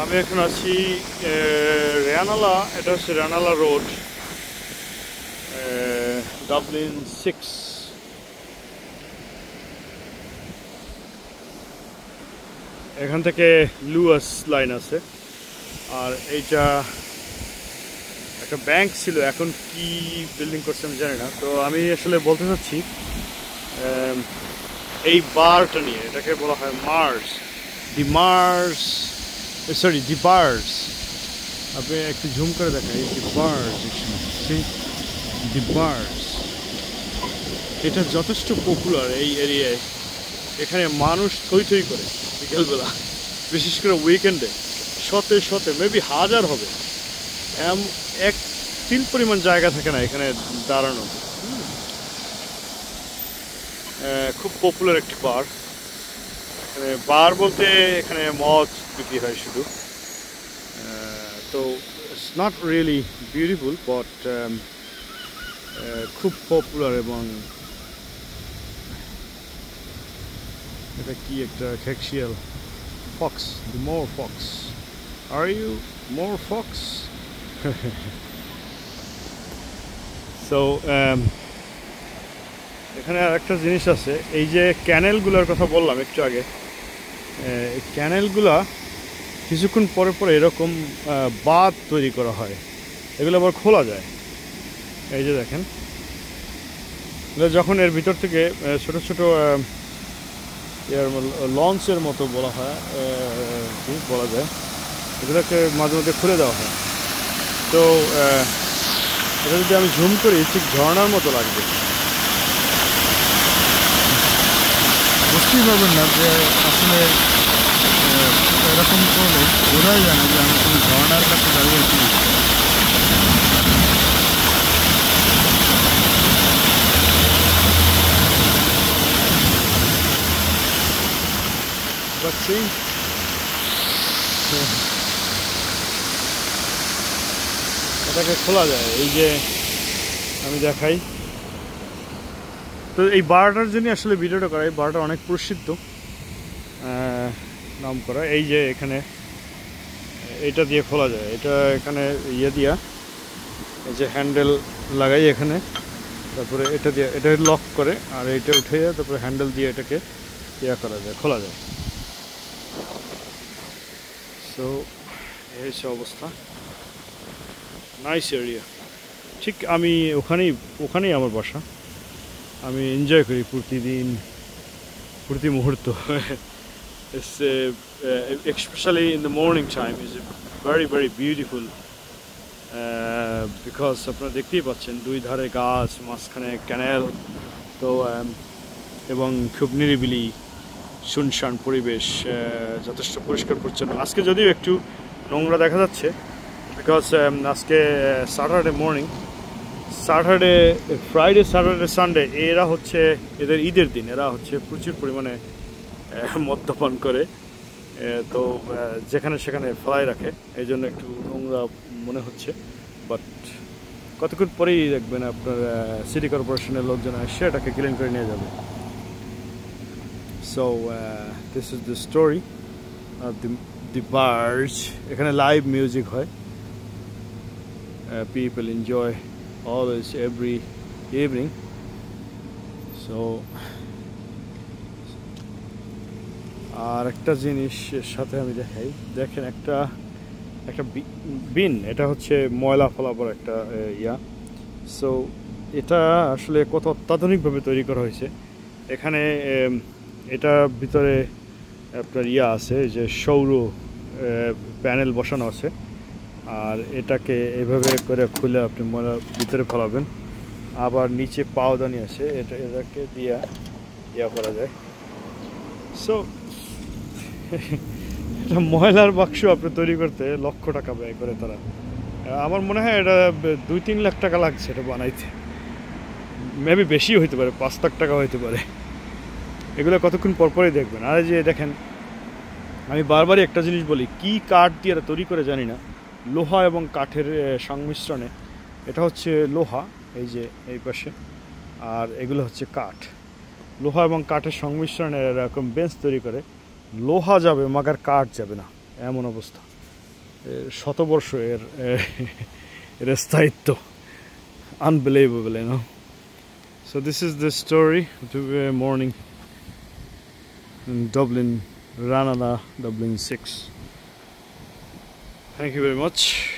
আমি এখন আছি রেয়ানালা। এটা হচ্ছে রেয়ানালা রোড, ডাবলিন 6। এখান থেকে লুয়াস লাইন আছে। আর এইটা একটা ব্যাংক ছিল, এখন কি বিল্ডিং করছে আমি জানি না। তো আমি আসলে বলতে চাচ্ছি এই বারটা নিয়ে, এটাকে বলা হয় মার্স, ডি বার্স। আপনি একটু জুম করে দেখেন, এই ডি বার্স, এটা যথেষ্ট পপুলার এই এরিয়ায়। এখানে মানুষ থই থই করে বিকেলবেলা, বিশেষ করে উইকেন্ডে শতে শতে, মেবি হাজার হবে। এক তিল পরিমাণ জায়গা থাকে না এখানে দাঁড়ানো। খুব পপুলার একটি বার। এখানে বার বলতে এখানে মদ বিক্রি হয় শুধু। তো it's not really beautiful, but খুব পপুলার। এবং এটা কি একটা খেকশিয়াল fox, the more fox, are you more fox? So এখানে আর একটা জিনিস আছে, এই যে ক্যানেলগুলোর কথা বললাম একটু আগে, এই ক্যানেলগুলা কিছুক্ষণ পরে পরে এরকম বাঁধ তৈরি করা হয়, এগুলো আবার খোলা যায়। এই যে দেখেন, যখন এর ভিতর থেকে ছোট ছোট লঞ্চের মতো বলা হয়, কি বলা যায়, এগুলোকে মাঝে মধ্যে খুলে দেওয়া হয়। তো এটা যদি আমি ঝুম করি, ঠিক ঝর্ণার মতো লাগবে। বুঝতেই পারবেন না যে আসলে এরকম করলে বোঝাই যায় না যে আমি কোনো ঝর্ণার কাছে দাঁড়িয়ে আছি। এটাকে খোলা যায়, এই যে আমি দেখাই। তো এই বারটার জন্য আসলে ভিডিওটা করা, এই বারটা অনেক প্রসিদ্ধ, নাম করা। এই যে এখানে এটা দিয়ে খোলা যায়, এটা এখানে ইয়ে দিয়া, এই যে হ্যান্ডেল লাগাই এখানে, তারপরে এটা দিয়ে এটা লক করে, আর এটা উঠে যায়, তারপরে হ্যান্ডেল দিয়ে এটাকে ইয়া করা যায়, খোলা যায়। সো এই হচ্ছে অবস্থা, নাইস এরিয়া। ঠিক আমি ওখানেই আমার বাসা। আমি এনজয় করি প্রতি মুহূর্ত। It's especially in the morning time is very very beautiful, because আপনারা দেখতেই পাচ্ছেন দুই ধারে গাছ, মাঝখানে ক্যানেল। তো এবং খুব নিরিবিলি শুনশান পরিবেশ, যথেষ্ট পরিষ্কার পরিচ্ছন্ন। আজকে যদিও একটু নোংরা দেখা যাচ্ছে, বিকজ আজকে Saturday morning, Friday, Saturday, Sunday এরা হচ্ছে এদের ঈদের দিন। এরা হচ্ছে প্রচুর পরিমাণে মদ্যপান করে, তো যেখানে সেখানে ফেলাই রাখে, এই জন্য একটু নোংরা মনে হচ্ছে। বাট কতক্ষণ পরেই দেখবেন আপনার সিটি কর্পোরেশনের লোকজন এসে এটাকে ক্লিন করে নিয়ে যাবে। So this is the story of the barge. এখানে লাইভ মিউজিক হয়, people enjoy always every evening. So আর একটা জিনিসের সাথে আমি দেখাই, দেখেন একটা বিন, এটা হচ্ছে ময়লা ফলাবার একটা ইয়া। সো এটা আসলে কত অত্যাধুনিকভাবে তৈরি করা হয়েছে। এখানে এটা ভিতরে আপনার ইয়া আছে, যে সৌর প্যানেল বসানো আছে, আর এটাকে এভাবে করে খুলে আপনি ময়লা ভিতরে ফেলাবেন। আবার নিচে পাওদানি আছে, এটাকে দিয়ে ইয়া করা যায়। সো এটা ময়লার বাক্স আপনি তৈরি করতে লক্ষ টাকা ব্যয় করে তারা। আমার মনে হয় এটা 2-3 লাখ টাকা লাগছে এটা বানাইতে, মেবি বেশি হইতে পারে, 5 লাখ টাকা হইতে পারে। এগুলো কতক্ষণ পরপরই দেখবেন। আর যে দেখেন, আমি বারবারই একটা জিনিস বলি, কি কাঠ দিয়ে এটা তৈরি করে জানি না, লোহা এবং কাঠের সংমিশ্রণে। এটা হচ্ছে লোহা, এই যে এই পাশে, আর এগুলো হচ্ছে কাঠ। লোহা এবং কাঠের সংমিশ্রণে এরকম বেঞ্চ তৈরি করে। লোহা যাবে মাগার কাঠ যাবে না, এমন অবস্থা। শতবর্ষ এর স্থায়িত্ব, unbelievable, you know. So this is the story of the morning in Dublin, Ranelagh, Dublin 6. Thank you very much.